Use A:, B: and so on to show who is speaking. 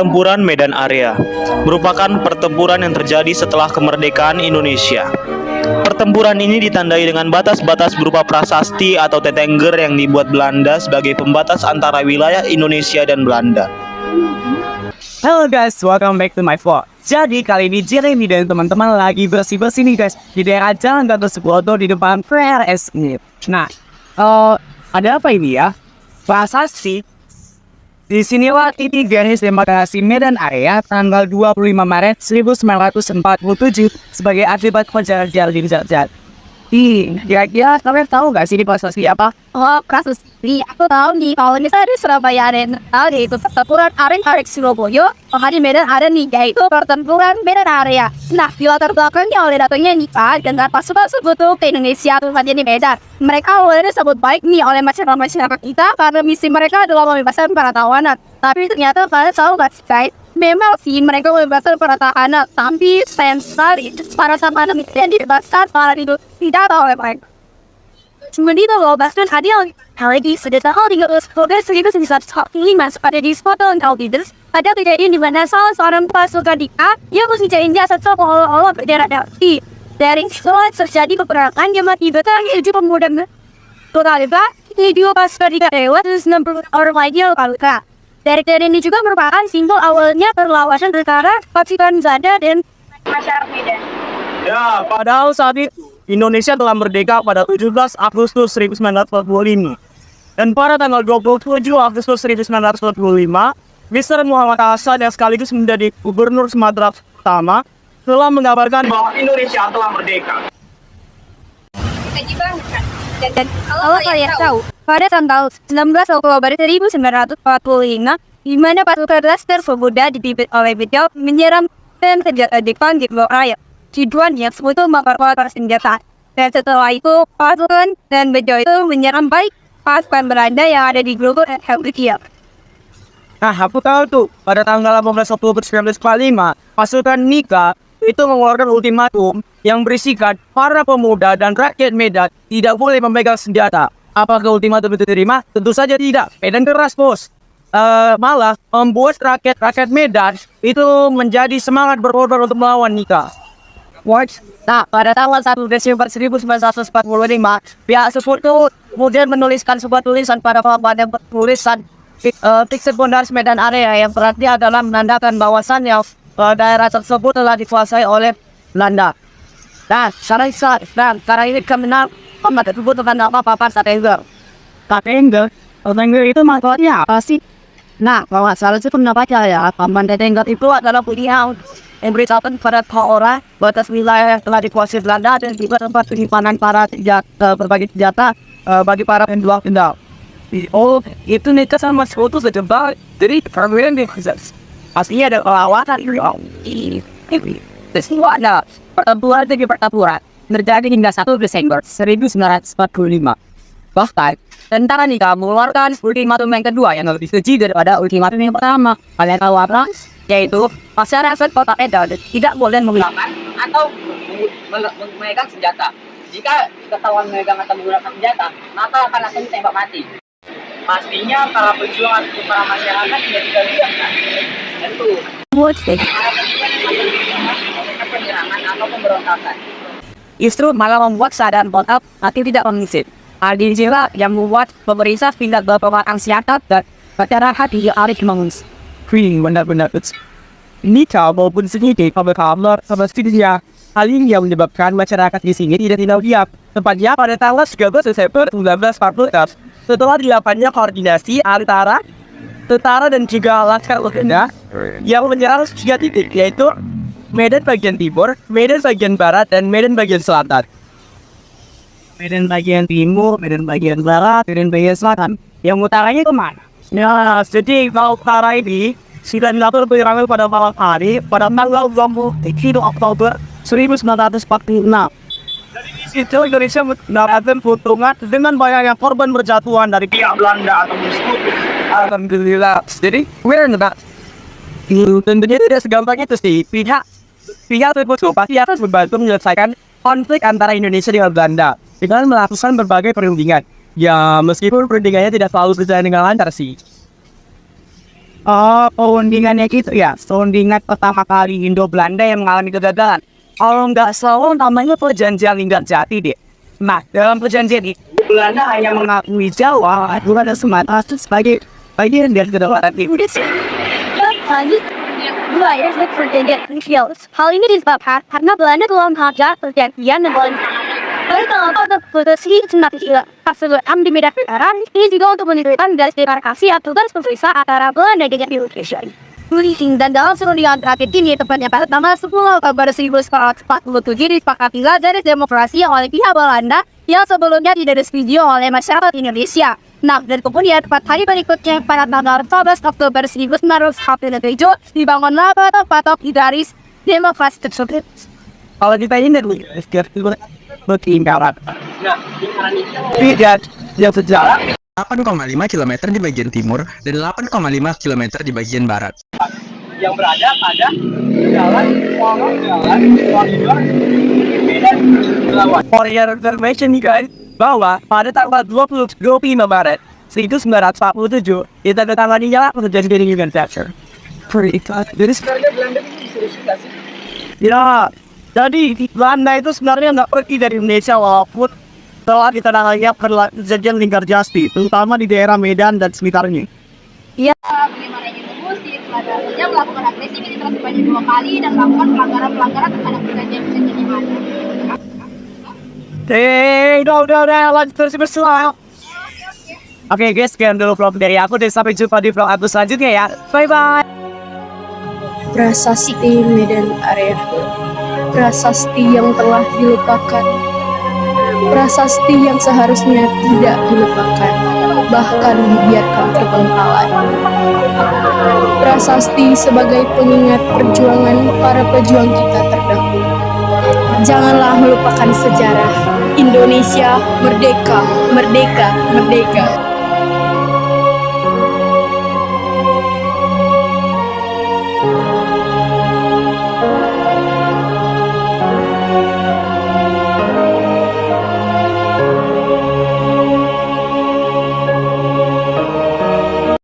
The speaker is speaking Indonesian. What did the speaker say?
A: Pertempuran Medan Area merupakan pertempuran yang terjadi setelah kemerdekaan Indonesia. Pertempuran ini ditandai dengan batas-batas berupa prasasti atau tetengger yang dibuat Belanda sebagai pembatas antara wilayah Indonesia dan Belanda.
B: Halo guys, welcome back to my vlog. Jadi kali ini Jeremy dan teman-teman lagi bersih-bersih nih guys di daerah Jalan Gatot Subroto di depan PRSI. Nah, ada apa ini ya? Prasasti. Di sinilah titik garis demarkasi Medan Area tanggal 25 Maret 1947 sebagai akibat kejadian Jat. Kira-kira kalian tahu gak sih di prasasti apa?
C: Oh, kasus ini aku tahu nih kalau misalnya di Surabaya ada yaitu pertempuran Arek Surabaya, di Medan ada nih yaitu pertempuran Medan Area. Nah, di latar belakangnya oleh datangnya nikah dengan pasukan sekutu ke Indonesia tempatnya di Medan. Mereka awalnya disebut baik nih oleh masyarakat kita karena misi mereka adalah membebaskan para tawanan. Tapi ternyata kalian tahu gak sih guys? Memang sih mereka membebaskan para tahanan, tapi sayang sekali para tahanan yang dibebaskan malah itu tidak tahu oleh mereka. Cuma itu loh, bahkan ada yang lagi sedang hal 1945 pada di foto Leaders ada kejadian di mana salah seorang pasukan Dika yang mengerjain jasa seolah-olah bendera dari setelah terjadi peperangan yang mengakibatkan 7 pemuda totalnya 7 pasukan Dika tewas dan 60 orang lainnya luka-luka. Dari ini juga merupakan simbol awalnya perlawanan antara pasukan Belanda dan masyarakat Medan.
B: Ya, padahal saat itu Indonesia telah merdeka pada 17 Agustus 1945. Dan pada tanggal 27 Agustus 1945, Mr. Muhammad Hasan yang sekaligus menjadi Gubernur Sumatera pertama telah mengabarkan bahwa Indonesia telah merdeka.
C: Dan kalau kalian tahu, pada tanggal 19 Oktober 1945, di mana pasukan Laskar Pemuda dipimpin oleh beliau menyerang dan senjata Jepang di Blok Raya. Tujuannya untuk memperkuat senjata. Dan setelah itu, pasukan dan beliau itu menyerang baik pasukan Belanda yang ada di Grogol dan Helvetia.
B: Nah, aku tahu tuh, pada tanggal 18 Oktober 1945, pasukan Nika itu mengeluarkan ultimatum yang berisikan para pemuda dan rakyat Medan tidak boleh memegang senjata. Apakah ultimatum itu diterima? Tentu saja tidak. Medan keras, bos. Malah membuat rakyat Medan itu menjadi semangat berkorban untuk melawan Nika. What? Nah, pada tanggal 1 Desember 1945, pihak sekutu kemudian menuliskan sebuah tulisan pada papan yang bertulisan Fixed Boundaries Medan Area yang berarti adalah menandakan bahwasannya daerah tersebut telah dikuasai oleh Belanda. Nah, sekarang ini kemenang amat tersebut dengan nama papan Tetengger. Tetengger itu maksudnya apa sih? Nah, kalau nggak salah sih pendapatnya ya, papan Tetengger itu adalah pilihan yang beritahukan kepada orang batas wilayah yang telah dikuasai Belanda dan juga tempat penyimpanan para berbagai senjata bagi para penjual kendal. Oh, itu nikah sama sekutu sejebak. Jadi perwira di pastinya ada perlawanan. Ada pertempuran terjadi hingga 1 Desember 1945. Bahkan tentara Nika mengeluarkan ultimatum yang kedua yang lebih keji daripada ultimatum yang pertama. Kalian tahu apa? Yaitu masyarakat kota Medan tidak boleh menggunakan atau memegang senjata. Jika ketahuan memegang atau menggunakan senjata, maka akan langsung ditembak mati. Pastinya para pejuang atau para masyarakat tidak diam kan? Tentu. Penyerangan atau pemberontakan. Justru malah membuat keadaan kota makin tidak kondusif. Hal inilah yang membuat pemerintah pindah ke peperangan senjata dan masyarakat tidak harus mengungsi. Benar-benar. Nika maupun sedikit kamar semestinya hal ini yang menyebabkan masyarakat di sini tidak tinggal diam. Tepatnya pada tanggal 13 Desember 1940 setelah dilakukannya koordinasi antara tentara dan juga Laskar Pemuda yang menyerang 3 titik, yaitu Medan bagian timur, Medan bagian barat, dan Medan bagian selatan. Medan bagian timur, Medan bagian barat, Medan bagian selatan. Yang utaranya itu mana? Ya, jadi kalau utara ini sudah dilakukan penyerangan pada malam hari pada tanggal 23 Oktober 1946. Dari situ Indonesia mendapatkan keuntungan dengan banyaknya korban berjatuhan dari pihak Belanda atau sekutu. Alhamdulillah. Jadi, we're in the back. Tentunya tidak segampang itu sih. Pihak tersebut pasti akan membantu menyelesaikan konflik antara Indonesia dengan Belanda dengan melakukan berbagai perundingan. Ya, meskipun perundingannya tidak selalu berjalan dengan lancar sih. Oh, perundingannya gitu ya. Perundingan pertama kali Indo-Belanda yang mengalami kegagalan. Kalau nggak salah namanya perjanjian Linggarjati deh. Nah, dalam perjanjian ini Belanda hanya mengakui Jawa, Madura dan Sumatera sebagai bagian dari kedaulatan Indonesia.
C: Dua ya, perjanjian Paris. Hal ini disebabkan karena Belanda telah menghajar perjanjian dan Baik kalau posisi senjata tersebut di medan perang ini juga untuk menunjukkan garis demarkasi atau garis pemisah antara Belanda dengan Indonesia. Dan dalam perundingan terakhir ini tepatnya pada tanggal 10 Oktober 1947 disepakatilah garis demokrasi oleh pihak Belanda yang sebelumnya tidak disetujui oleh masyarakat Indonesia. Nah, dan kemudian 4 hari berikutnya pada tanggal 14 Oktober 1947 dibangunlah patok-patok di garis demokrasi tersebut.
B: Kalau kita ini dari bertingkaran. Tidak yang sejarah.
D: 8,5 km di bagian timur dan 8,5 km di bagian barat.
B: Yang berada pada jalan koridor Medan Melawan. For your information nih guys, bahwa pada tanggal 25 Maret 1947 ditandatangani perjanjian Linggarjati. Jadi sebenarnya Belanda ini diseriusi nggak sih? Ya, jadi Belanda itu sebenarnya nggak pergi dari Indonesia walaupun telah ditandatangani perjanjian Linggarjati, terutama di daerah Medan dan sekitarnya.
C: Bagaimana ingin mengusir Belanda melakukan agresi militer sebanyak 2 kali dan melakukan pelanggaran-pelanggaran terhadap perjanjian-perjanjian yang ada.
B: Udah, lanjut terus bersuara. Oke guys, sekian dulu vlog dari aku dan sampai jumpa di vlog aku selanjutnya ya. Bye-bye.
E: Prasasti Medan Area, prasasti yang telah dilupakan, prasasti yang seharusnya tidak dilupakan, bahkan dibiarkan terbengkalai. Prasasti sebagai pengingat perjuangan para pejuang kita terdahulu. Janganlah melupakan sejarah. Indonesia merdeka, merdeka, merdeka.